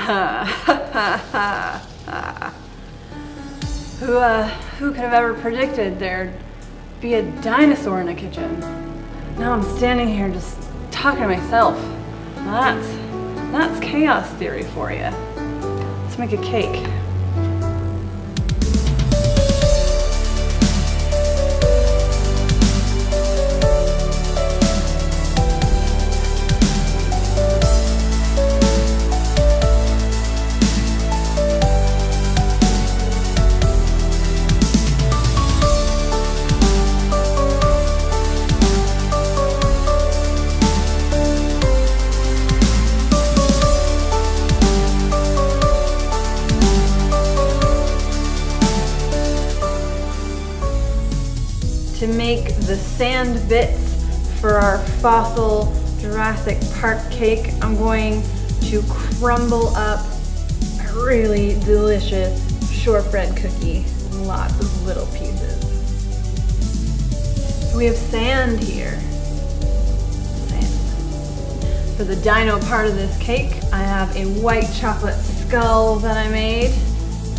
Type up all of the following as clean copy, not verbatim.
Who could have ever predicted there'd be a dinosaur in a kitchen? Now I'm standing here just talking to myself. That's chaos theory for you. Let's make a cake. To make the sand bits for our fossil Jurassic Park cake, I'm going to crumble up a really delicious shortbread cookie in lots of little pieces. So we have sand here. Sand. For the dino part of this cake, I have a white chocolate skull that I made.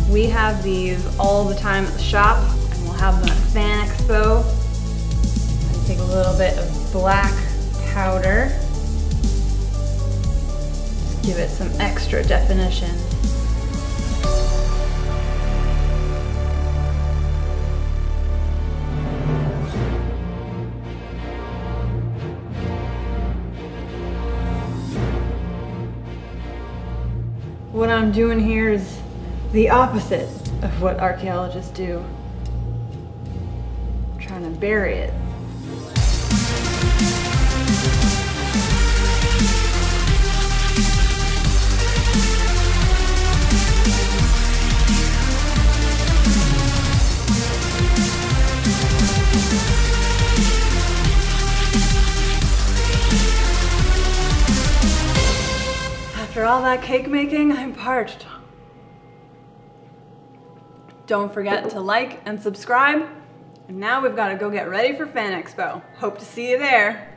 We have these all the time at the shop. We'll have them at FANEXPO. And take a little bit of black powder. Just give it some extra definition. What I'm doing here is the opposite of what archaeologists do. I'm trying to bury it. After all that cake making, I'm parched. Don't forget to like and subscribe. And now we've got to go get ready for FANEXPO. Hope to see you there.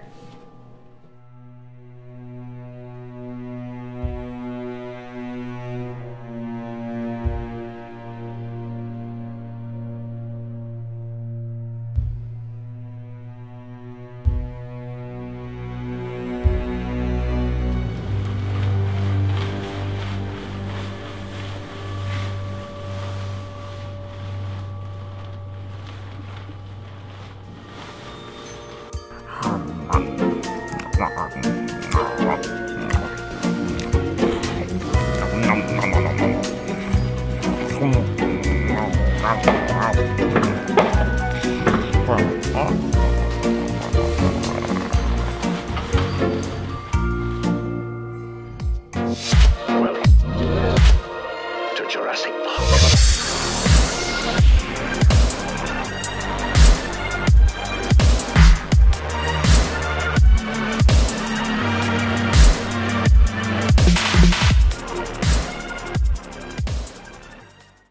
Welcome to Jurassic Park.